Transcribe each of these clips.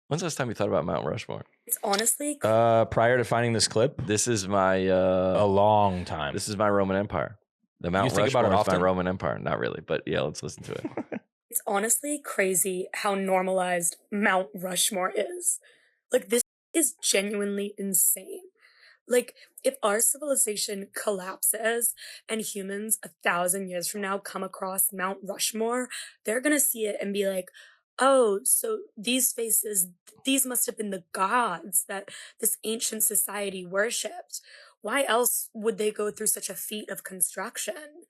When's the last time you thought about Mount Rushmore? It's honestly Prior to finding this clip, This is my a long time. this is my Roman Empire. The Mount think about Rushmore it is my often? Roman Empire. Not really, but yeah, let's listen to it. it's honestly crazy how normalized Mount Rushmore is. Like, this is genuinely insane. Like, if our civilization collapses and humans 1,000 years from now come across Mount Rushmore, they're gonna see it and be like, oh, so these faces, these must have been the gods that this ancient society worshipped. Why else would they go through such a feat of construction?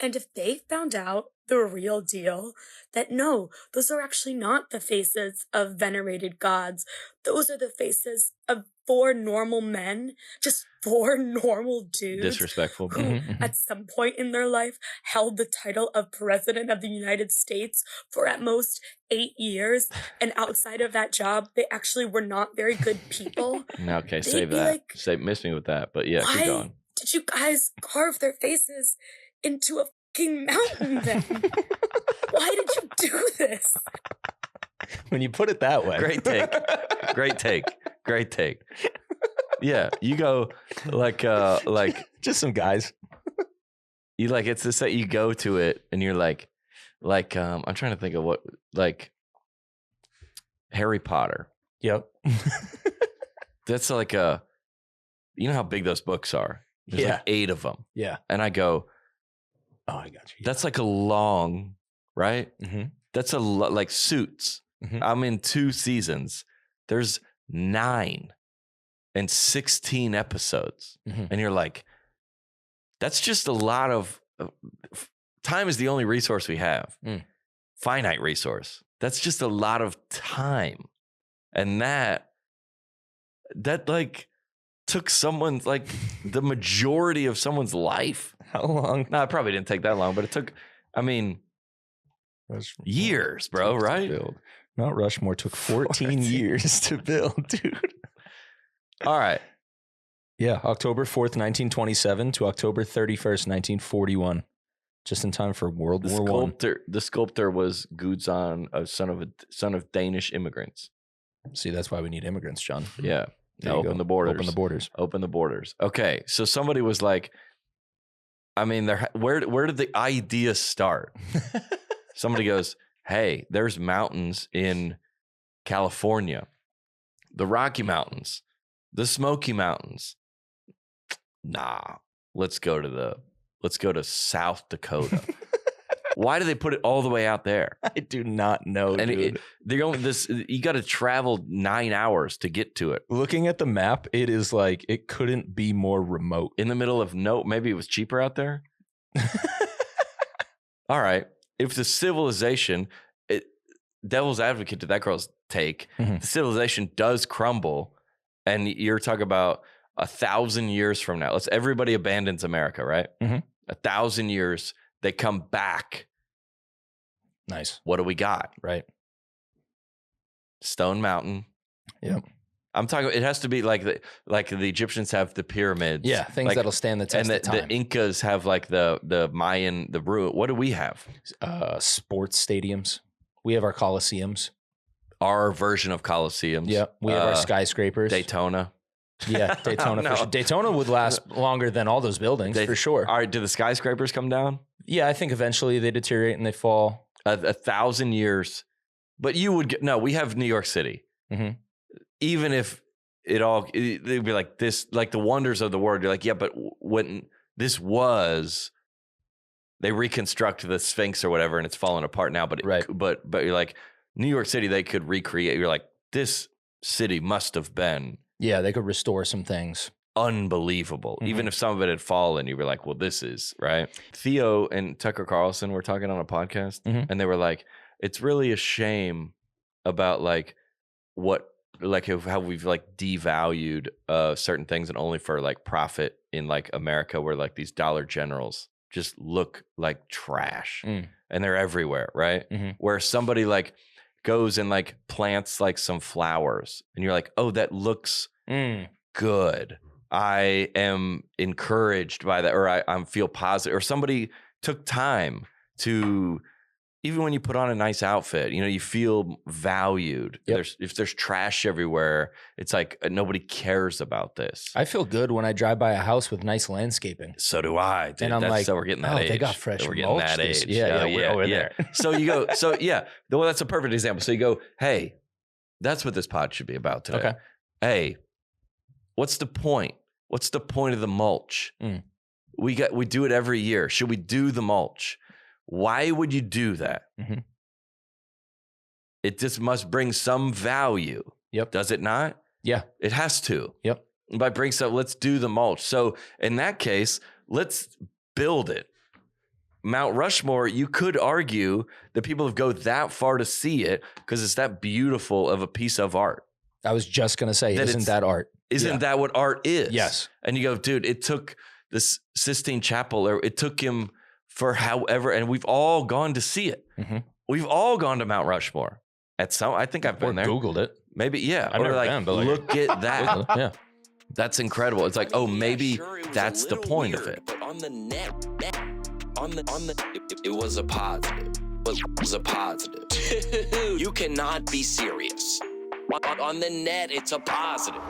And if they found out the real deal, that no, those are actually not the faces of venerated gods. Those are the faces of four normal men, just four normal dudes Disrespectful. who, at some point in their life, held the title of President of the United States for at most 8 years. And outside of that job, they actually were not very good people. No, okay, They'd save be that. like, Miss me with that. But yeah, keep why going. did you guys carve their faces into a fucking mountain then? Why did you do this? When you put it that way. Great take. Great take. Great take. Yeah, you go like Just some guys. you like it's this that you go to it and you're like I'm trying to think of what like Harry Potter. Yep. That's like you know how big those books are. There's Yeah. like 8 of them. Yeah. And I go, Oh, I got you. that's like a long, right? Mm-hmm. That's like Suits. Mhm. I'm in 2 seasons. There's 9 and 16 episodes. Mhm. And you're like, that's just a lot of time is the only resource we have. Finite resource. That's just a lot of time. And that like took someone's like the majority of someone's life. How long? No, it probably didn't take that long, but it took, I mean, years, bro, right? Build. Mount Rushmore took 14 years to build, dude. All right. Yeah, October 4th, 1927 to October 31st, 1941. Just in time for World War I. The sculptor was Gudson, a son of Danish immigrants. See, that's why we need immigrants, John. Yeah. There you Open go. the borders. Open the borders. Open the borders. Okay, so somebody was like, I mean, where did the idea start? Somebody goes, hey, there's mountains in California, the Rocky Mountains, the Smoky Mountains. Nah, let's go to South Dakota. Why do they put it all the way out there? I do not know, And dude. they're going you got to travel 9 hours to get to it. Looking at the map, it is like it couldn't be more remote. In the middle of maybe it was cheaper out there. All right. If the civilization, devil's advocate to that girl's take, the civilization does crumble, and you're talking about 1,000 years from now. Everybody abandons America, right? 1,000 years, they come back. Nice. What do we got? Right. Stone Mountain. Yep. I'm talking. It has to be like the Egyptians have the pyramids. Yeah, things that'll stand the test and of time. the Incas have like the Mayan, the ruin. What do we have? Sports stadiums. We have our coliseums. Our version of coliseums. Yep. We have our skyscrapers. Daytona. Yeah, Daytona. No. For sure. Daytona would last longer than all those buildings, for sure. All right, do the skyscrapers come down? Yeah, I think eventually they deteriorate and they fall. 1,000 years. But you would get, no, we have New York City. Even if they'd be like this, like the wonders of the world. You're like, yeah, but when this was, they reconstruct the Sphinx or whatever and it's falling apart now. But but you're like, New York City, they could recreate. You're like, this city must have been. Yeah, they could restore some things. Unbelievable. Even if some of it had fallen, you were like, well, this is right. Theo and Tucker Carlson were talking on a podcast and they were like, it's really a shame about like how we've like devalued certain things and only for like profit in like America, where like these Dollar Generals just look like trash and they're everywhere, right? Where somebody like goes and like plants like some flowers and you're like, oh, that looks good. I am encouraged by that, or I feel positive, or somebody took time to even when you put on a nice outfit, you know, you feel valued. Yep. If there's trash everywhere, it's like nobody cares about this. I feel good when I drive by a house with nice landscaping. So do I, dude. And I'm like, so we're getting that age. They got fresh we're getting mulch. that age. Yeah, we're over there. So you go, well, that's a perfect example. So you go, hey, that's what this pod should be about today. Okay. Hey, what's the point? What's the point of the mulch? We do it every year. Should we do the mulch? Why would you do that? Mm-hmm. It just must bring some value. Yep. Does it not? Yeah. It has to. Yep. By bring some, let's do the mulch. So in that case, let's build it. Mount Rushmore, you could argue that people have go that far to see it because it's that beautiful of a piece of art. I was just going to say, isn't that art? Isn't that what art is? Yes. And you go, dude, it took this Sistine Chapel, or it took him for however, and we've all gone to see it. Mm-hmm. We've all gone to Mount Rushmore. I think I've been there. Googled it. Maybe, yeah. I've never been, but look at that. Yeah. That's incredible. It's like, oh, maybe that's the point of it. But on the net, it was a positive. It was a positive. You cannot be serious. On the net, it's a positive.